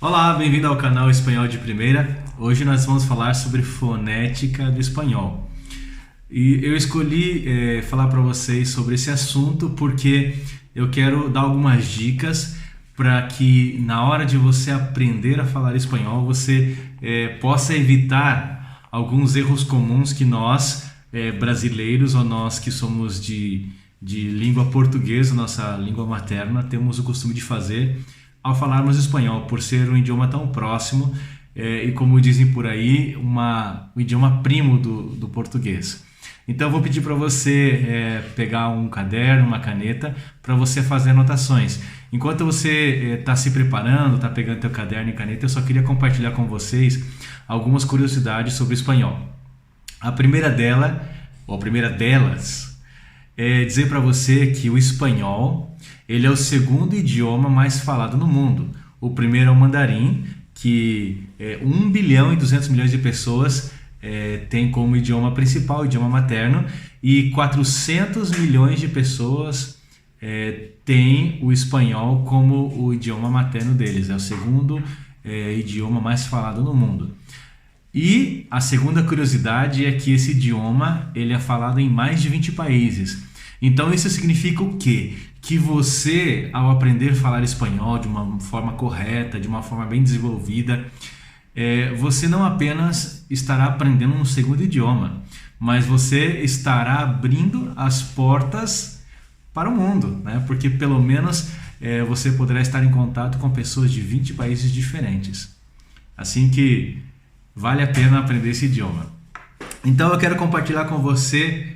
Olá, bem-vindo ao canal Espanhol de Primeira. Hoje nós vamos falar sobre fonética do espanhol. E eu escolhi falar para vocês sobre esse assunto porque eu quero dar algumas dicas para que na hora de você aprender a falar espanhol você possa evitar alguns erros comuns que nós brasileiros ou nós que somos de língua portuguesa, nossa língua materna, temos o costume de fazer ao falarmos espanhol, por ser um idioma tão próximo e, como dizem por aí, um idioma primo do português. Então, eu vou pedir para você pegar um caderno, uma caneta, para você fazer anotações. Enquanto você está se preparando, está pegando seu caderno e caneta, eu só queria compartilhar com vocês algumas curiosidades sobre o espanhol. A primeira delas, é dizer para você que o espanhol ele é o segundo idioma mais falado no mundo. O primeiro é o mandarim, que 1 bilhão e 200 milhões de pessoas tem como idioma principal, idioma materno, e 400 milhões de pessoas têm o espanhol como o idioma materno deles. É o segundo idioma mais falado no mundo. E a segunda curiosidade é que esse idioma ele é falado em mais de 20 países. Então isso significa o quê? Que você, ao aprender a falar espanhol de uma forma correta, de uma forma bem desenvolvida, você não apenas estará aprendendo um segundo idioma, mas você estará abrindo as portas para o mundo, né? Porque pelo menos você poderá estar em contato com pessoas de 20 países diferentes. Assim que vale a pena aprender esse idioma. Então eu quero compartilhar com você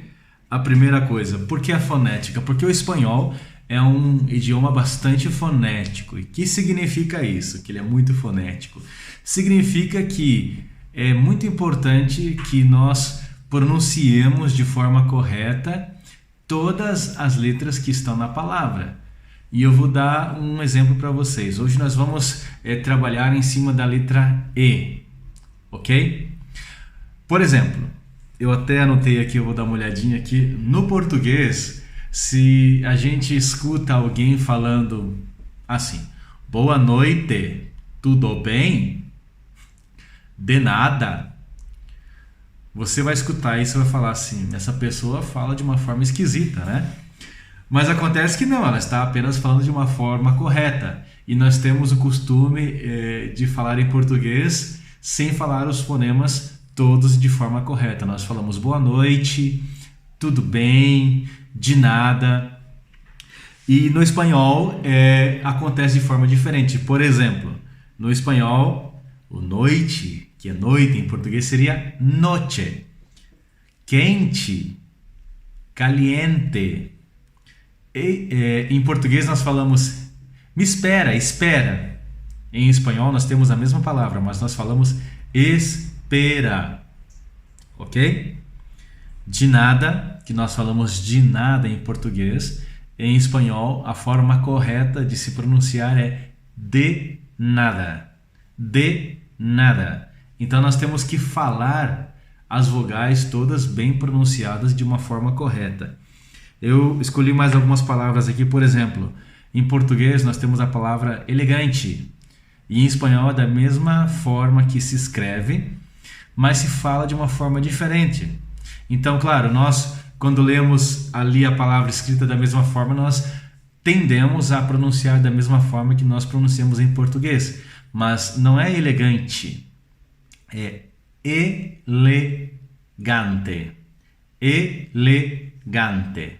a primeira coisa. Por que a fonética? Porque o espanhol é um idioma bastante fonético. E o que significa isso? Que ele é muito fonético. Significa que é muito importante que nós pronunciemos de forma correta todas as letras que estão na palavra. E eu vou dar um exemplo para vocês. Hoje nós vamos trabalhar em cima da letra E. Ok? Por exemplo, eu até anotei aqui, eu vou dar uma olhadinha aqui. No português, se a gente escuta alguém falando assim: boa noite, tudo bem? De nada. Você vai escutar isso e vai falar assim: essa pessoa fala de uma forma esquisita, né? Mas acontece que não, ela está apenas falando de uma forma correta. E nós temos o costume de falar em português sem falar os fonemas todos de forma correta. Nós falamos boa noite, tudo bem, de nada. E no espanhol acontece de forma diferente. Por exemplo, no espanhol, o noite, que é noite em português, seria noche. Quente, caliente. Em português nós falamos me espera, espera. Em espanhol nós temos a mesma palavra, mas nós falamos espera, ok? De nada, que nós falamos de nada em português, em espanhol a forma correta de se pronunciar é de nada, de nada. Então nós temos que falar as vogais todas bem pronunciadas de uma forma correta. Eu escolhi mais algumas palavras aqui, por exemplo, em português nós temos a palavra elegante. E em espanhol é da mesma forma que se escreve, mas se fala de uma forma diferente. Então, claro, nós, quando lemos ali a palavra escrita da mesma forma, nós tendemos a pronunciar da mesma forma que nós pronunciamos em português. Mas não é elegante, é elegante. Elegante.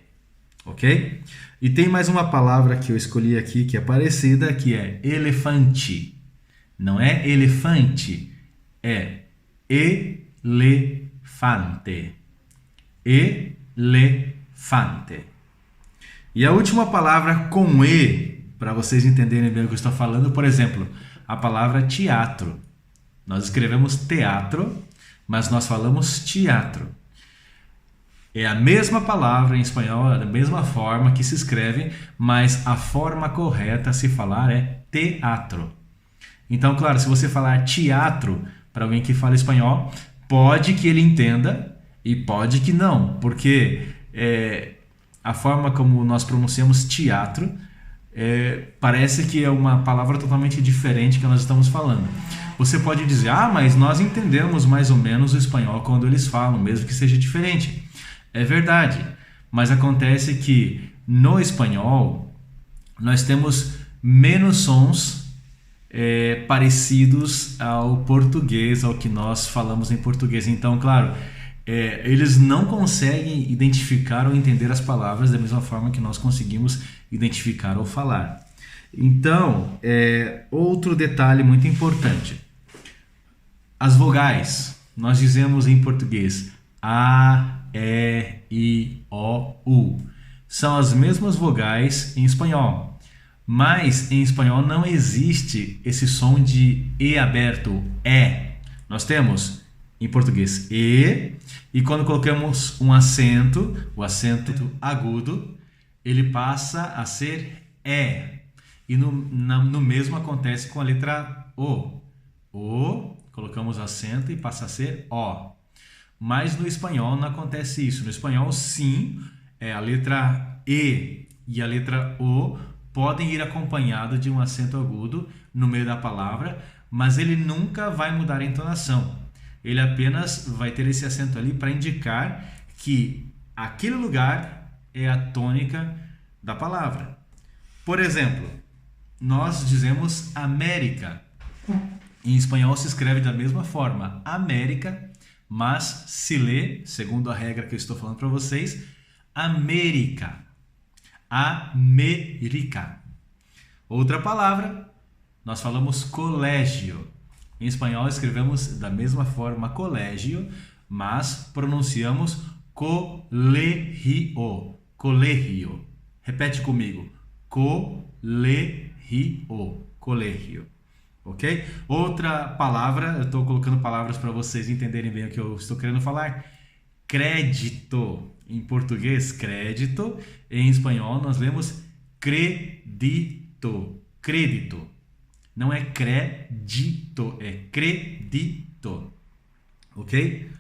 Ok? E tem mais uma palavra que eu escolhi aqui que é parecida, que é elefante. Não é elefante, é elefante. Elefante. E a última palavra com E, para vocês entenderem bem o que eu estou falando, por exemplo, a palavra teatro. Nós escrevemos teatro, mas nós falamos teatro. É a mesma palavra em espanhol, é da mesma forma que se escreve, mas a forma correta a se falar é teatro. Então, claro, se você falar teatro para alguém que fala espanhol, pode que ele entenda e pode que não, porque a forma como nós pronunciamos teatro parece que é uma palavra totalmente diferente que nós estamos falando. Você pode dizer, mas nós entendemos mais ou menos o espanhol quando eles falam, mesmo que seja diferente. É verdade, mas acontece que no espanhol nós temos menos sons parecidos ao português, ao que nós falamos em português. Então, claro, eles não conseguem identificar ou entender as palavras da mesma forma que nós conseguimos identificar ou falar. Então, outro detalhe muito importante. As vogais, nós dizemos em português A, E, I, O, U. São as mesmas vogais em espanhol. Mas em espanhol não existe esse som de E aberto, E. Nós temos em português E, e quando colocamos um acento, o acento agudo, ele passa a ser E. E no mesmo acontece com a letra O. O, colocamos acento e passa a ser O. Mas no espanhol não acontece isso. No espanhol, sim, a letra E e a letra O podem ir acompanhados de um acento agudo no meio da palavra, mas ele nunca vai mudar a entonação. Ele apenas vai ter esse acento ali para indicar que aquele lugar é a tônica da palavra. Por exemplo, nós dizemos América. Em espanhol se escreve da mesma forma, América, mas se lê, segundo a regra que eu estou falando para vocês, América. América. Outra palavra, nós falamos colégio. Em espanhol escrevemos da mesma forma colégio, mas pronunciamos colegio. Colegio. Repete comigo. Colegio. Colegio. Ok? Outra palavra, eu estou colocando palavras para vocês entenderem bem o que eu estou querendo falar. Crédito. Em português, crédito. Em espanhol, nós lemos credito. Crédito. Não é crédito, é credito. Ok?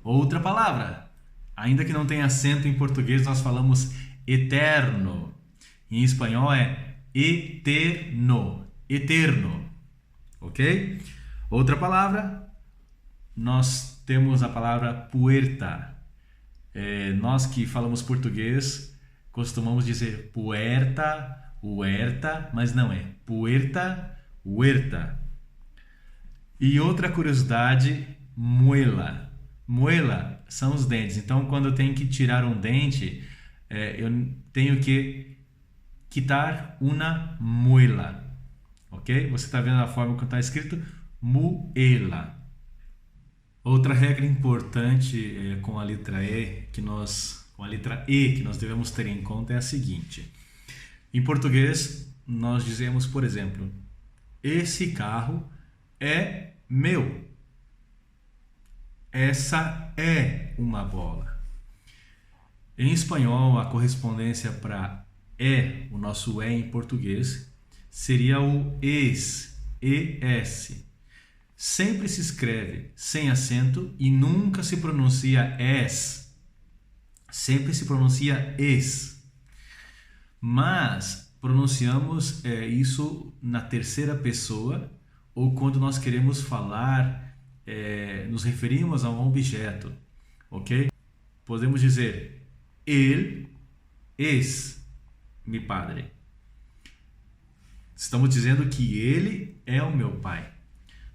Outra palavra. Ainda que não tenha acento em português, nós falamos eterno. Em espanhol é eterno. Eterno. Ok? Outra palavra. Nós temos a palavra puerta. Nós que falamos português costumamos dizer puerta, huerta, mas não é puerta, huerta. E outra curiosidade, muela. Muela são os dentes. Então, quando eu tenho que tirar um dente, eu tenho que quitar uma muela. Ok? Você está vendo a forma que está escrito? Muela. Outra regra importante com a letra E que nós devemos ter em conta é a seguinte. Em português, nós dizemos, por exemplo, esse carro é meu. Essa é uma bola. Em espanhol, a correspondência para o nosso em português, seria o es, es. Sempre se escreve sem acento e nunca se pronuncia es. Sempre se pronuncia es. Mas pronunciamos isso na terceira pessoa ou quando nós queremos falar, nos referimos a um objeto, ok? Podemos dizer, él es mi padre. Estamos dizendo que ele é o meu pai.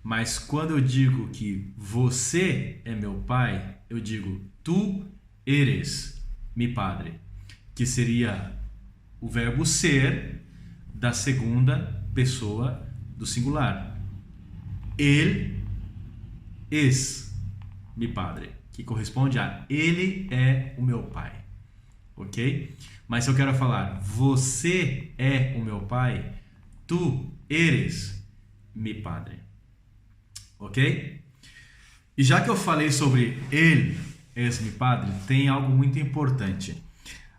Mas quando eu digo que você é meu pai, eu digo tu eres mi padre, que seria o verbo ser da segunda pessoa do singular. Él es mi padre, que corresponde a ele é o meu pai, ok? Mas se eu quero falar você é o meu pai, tu eres mi padre. Ok? E já que eu falei sobre ele, esse mi padre, tem algo muito importante.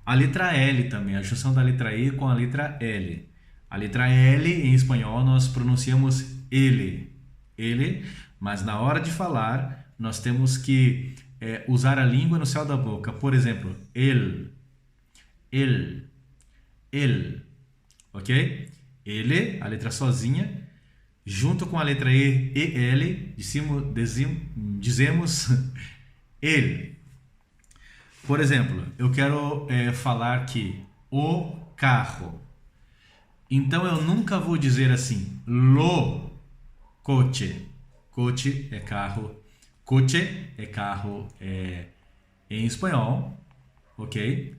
A letra L também, a junção da letra E com a letra L. A letra L em espanhol nós pronunciamos ele, mas na hora de falar nós temos que usar a língua no céu da boca. Por exemplo, el. ok? Ele, a letra sozinha, junto com a letra E e L, dizemos ele. Por exemplo, eu quero falar que o carro. Então eu nunca vou dizer assim, lo coche. Coche é carro. Coche é carro em espanhol, ok?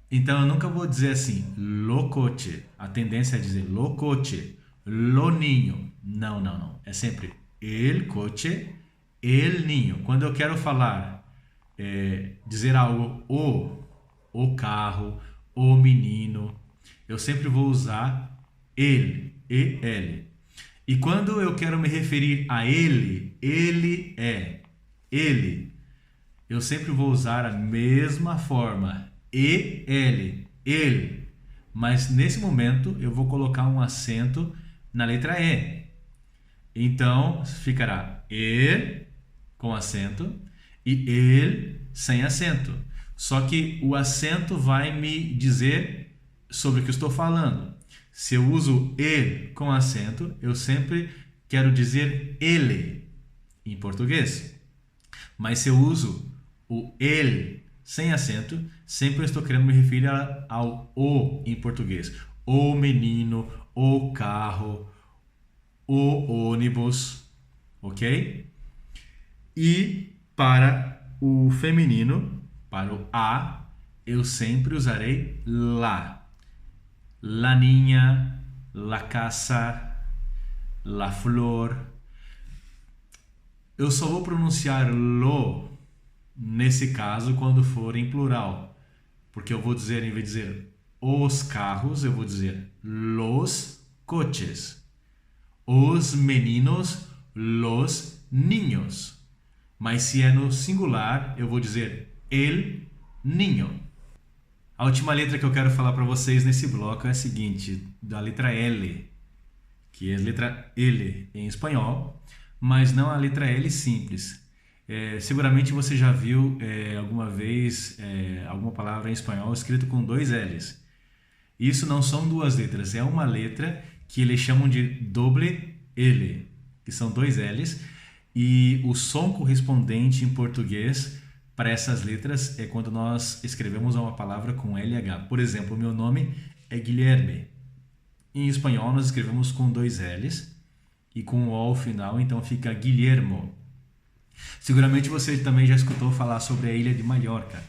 Então eu nunca vou dizer assim, lo coche. A tendência é dizer lo coche, lo niño. Não, não, não. É sempre el coche, el niño. Quando eu quero falar, dizer algo, o carro, o menino, eu sempre vou usar ele, E-L. E quando eu quero me referir a ele é, ele, eu sempre vou usar a mesma forma, E-L, ele. Mas nesse momento eu vou colocar um acento na letra E. Então ficará ele com acento e ele sem acento. Só que o acento vai me dizer sobre o que eu estou falando. Se eu uso ele com acento, eu sempre quero dizer ele em português. Mas se eu uso o ele sem acento, sempre eu estou querendo me referir ao o em português. O menino, o carro, o ônibus, ok? E para o feminino, para o a, eu sempre usarei la. La niña, la casa, la flor. Eu só vou pronunciar lo nesse caso quando for em plural, porque eu vou dizer, em vez de dizer os carros, eu vou dizer los coches, os meninos, los niños. Mas se é no singular, eu vou dizer el niño. A última letra que eu quero falar para vocês nesse bloco é a seguinte, da letra L, que é a letra L em espanhol, mas não a letra L simples. Seguramente você já viu alguma vez alguma palavra em espanhol escrita com dois L's. Isso não são duas letras, é uma letra que eles chamam de doble L, que são dois L's, e o som correspondente em português para essas letras é quando nós escrevemos uma palavra com LH. Por exemplo, o meu nome é Guilherme. Em espanhol nós escrevemos com dois L's e com o O ao final, então fica Guilhermo. Seguramente você também já escutou falar sobre a ilha de Mallorca.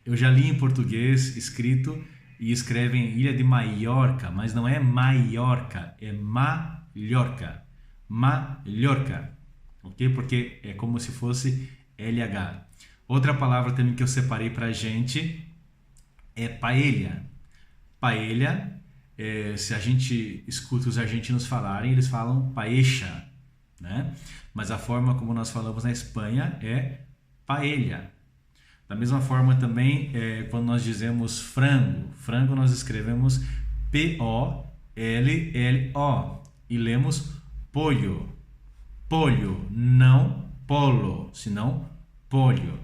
Eu já li em português escrito e escrevem Ilha de Maiorca, mas não é Maiorca, é Mallorca. Mallorca, ok? Porque é como se fosse LH. Outra palavra também que eu separei pra gente é paella. Paella, se a gente escuta os argentinos falarem, eles falam paella, né? Mas a forma como nós falamos na Espanha é paella. Da mesma forma também, quando nós dizemos frango, frango nós escrevemos P-O-L-L-O e lemos pollo, pollo, não polo, senão polho,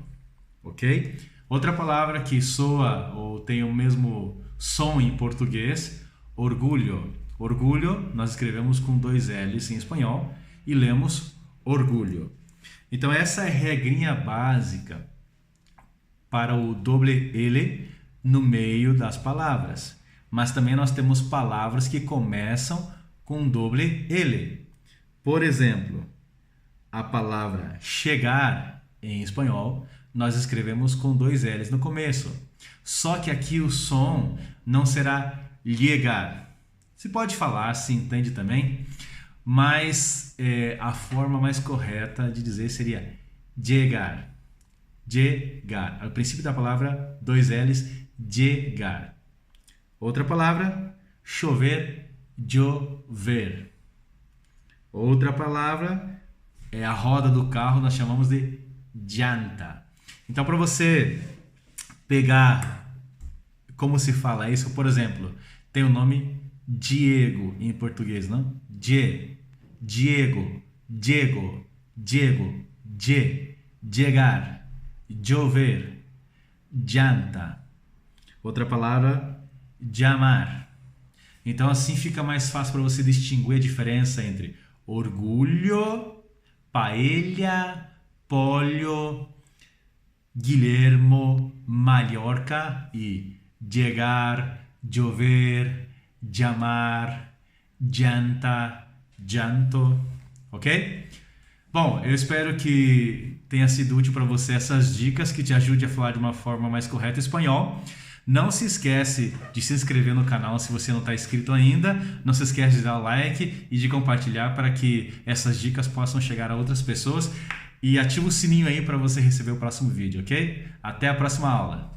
ok? Outra palavra que soa ou tem o mesmo som em português, orgulho. Orgulho nós escrevemos com dois L's em espanhol e lemos orgulho. Então essa é a regrinha básica para o doble L no meio das palavras. Mas também nós temos palavras que começam com doble L. Por exemplo, a palavra chegar em espanhol, nós escrevemos com dois L's no começo. Só que aqui o som não será llegar. Se pode falar, se entende também, mas a forma mais correta de dizer seria llegar. Llegar. Ao princípio da palavra, dois L's, llegar. Outra palavra, chover, llover. Outra palavra é a roda do carro, nós chamamos de llanta. Então, para você pegar como se fala isso, por exemplo, tem o nome Diego em português, não? Diego, Diego, Diego, llegar, llover, llanta. Outra palavra llamar. Então assim fica mais fácil para você distinguir a diferença entre orgulho, paella, pollo, Guillermo, Mallorca e llegar, llover, llamar, llanta, llanto, ok? Bom, eu espero que tenha sido útil para você essas dicas que te ajudem a falar de uma forma mais correta espanhol. Não se esquece de se inscrever no canal se você não está inscrito ainda. Não se esquece de dar o like e de compartilhar para que essas dicas possam chegar a outras pessoas. E ativa o sininho aí para você receber o próximo vídeo, ok? Até a próxima aula!